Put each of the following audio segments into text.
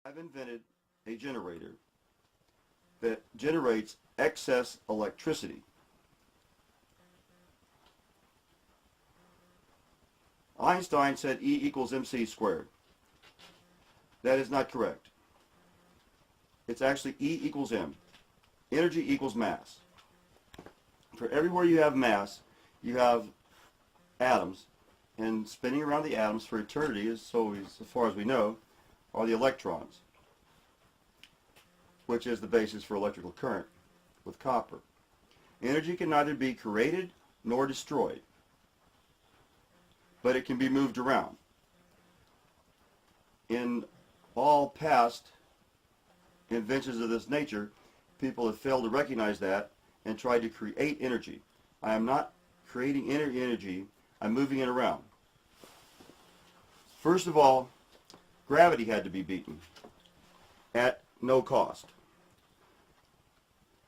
I've invented a generator that generates excess electricity. Einstein said E equals mc squared. That is not correct. It's actually E equals m. Energy equals mass. For everywhere you have mass, you have atoms, and spinning around the atoms for eternity, as far as we know, are the electrons, which is the basis for electrical current with copper. Energy can neither be created nor destroyed, but it can be moved around. In all past inventions of this nature, people have failed to recognize that and tried to create energy. I am not creating energy, I'm moving it around. First of all, gravity had to be beaten at no cost.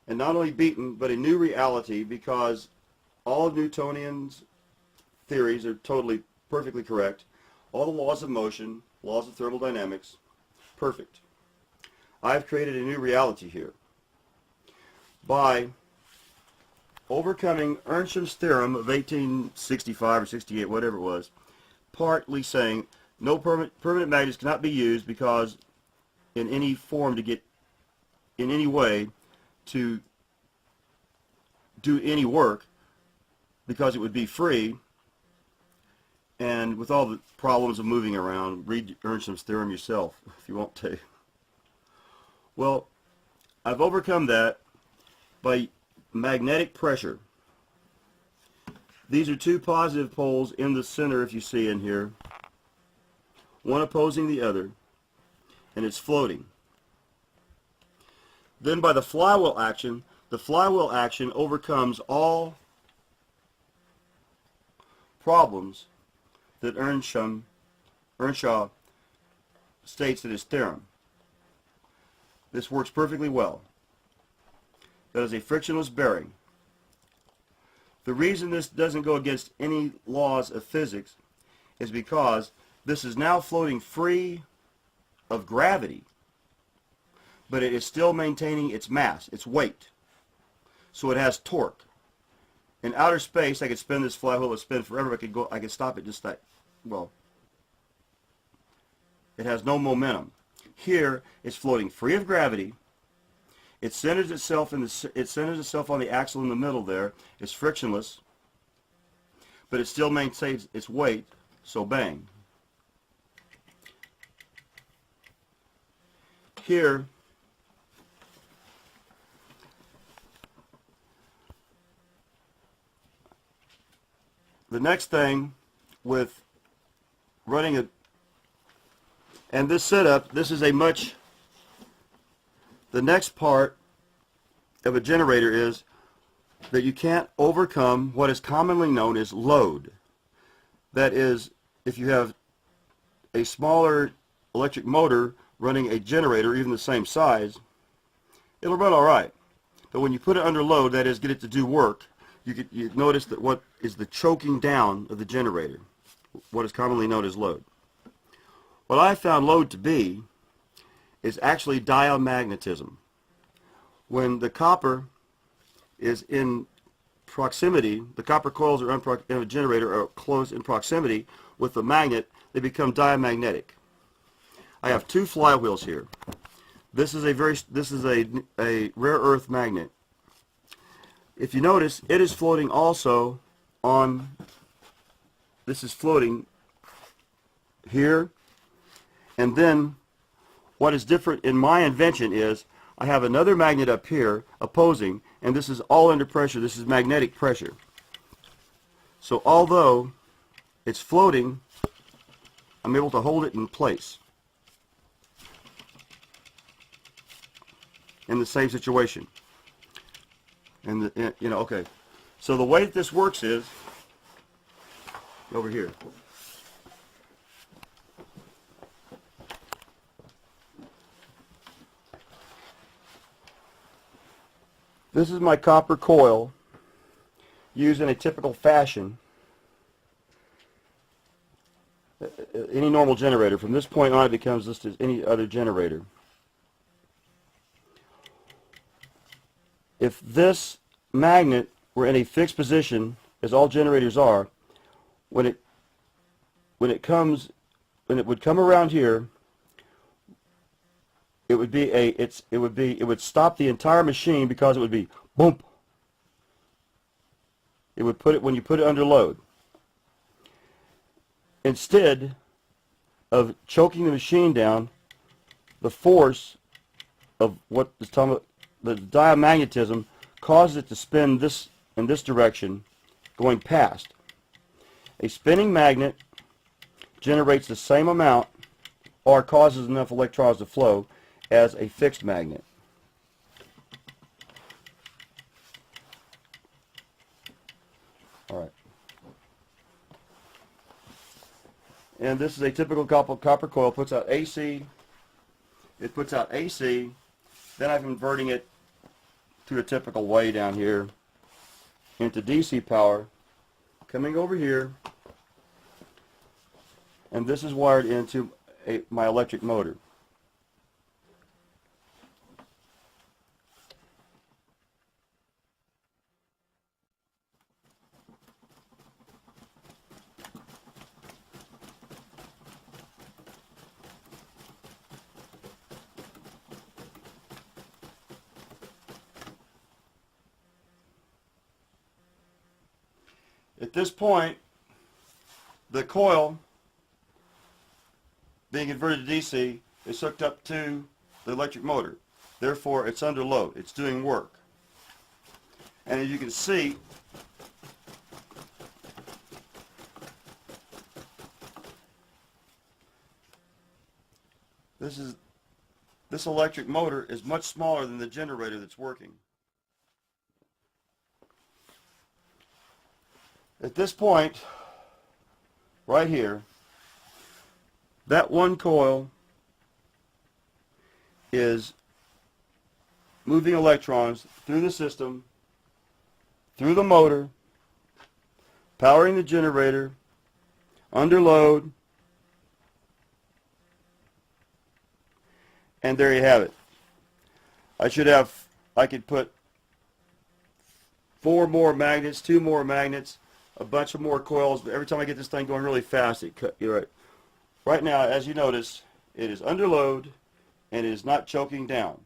And not only beaten, but a new reality, because all of Newtonian's theories are perfectly correct. All the laws of motion, laws of thermodynamics, perfect. I've created a new reality here by overcoming Earnsham's theorem of 1865 or 68, whatever it was, partly saying no permanent magnets cannot be used because in any form to get in any way to do any work, because it would be free, and with all the problems of moving around, read Earnsham's theorem yourself if you want to. Well, I've overcome that by magnetic pressure. These are two positive poles in the center, if you see in here, one opposing the other, and it's floating. Then by the flywheel action overcomes all problems that Earnshaw states in his theorem. This works perfectly well. That is a frictionless bearing. The reason this doesn't go against any laws of physics is because this is now floating free of gravity, but it is still maintaining its mass, its weight. So it has torque. In outer space, I could spin this flywheel, it would spin forever. I could stop it just like, well, it has no momentum. Here, it's floating free of gravity. It centers itself on the axle in the middle there. It's frictionless, but it still maintains its weight. So bang. Here, the next thing with running and this setup, this is the next part of a generator is that you can't overcome what is commonly known as load. That is, if you have a smaller electric motor running a generator, even the same size, it'll run all right. But when you put it under load, that is, get it to do work, you notice that what is the choking down of the generator, what is commonly known as load. What I found load to be is actually diamagnetism. When the copper is in proximity, the copper coils are in a generator are close in proximity with the magnet, they become diamagnetic. I have two flywheels here. This is a rare earth magnet. If you notice, it is floating also on, this is floating here, and then what is different in my invention is I have another magnet up here opposing, and this is all under pressure. This is magnetic pressure. So although it's floating, I'm able to hold it in place in the same situation. And okay. So the way that this works is over here. This is my copper coil used in a typical fashion any normal generator. From this point on, it becomes just as any other generator. If this magnet were in a fixed position, as all generators are, when it would come around here, it would stop the entire machine, because it would be boom. It would put it when you put it under load. Instead of choking the machine down, the force of what is talking about, the diamagnetism, causes it to spin this in this direction, going past. A spinning magnet generates the same amount, or causes enough electrons to flow, as a fixed magnet. All right. And this is a typical copper coil. Puts out AC. It puts out AC. Then I'm converting it to a typical way down here into DC power, coming over here, and this is wired into my electric motor. At this point, the coil being converted to DC is hooked up to the electric motor. Therefore, it's under load. It's doing work. And as you can see, this electric motor is much smaller than the generator that's working. At this point, right here, that one coil is moving electrons through the system, through the motor, powering the generator, under load, and there you have it. I could put 4 more magnets, 2 more magnets, a bunch of more coils, but every time I get this thing going really fast, right now, as you notice, it is under load and it is not choking down.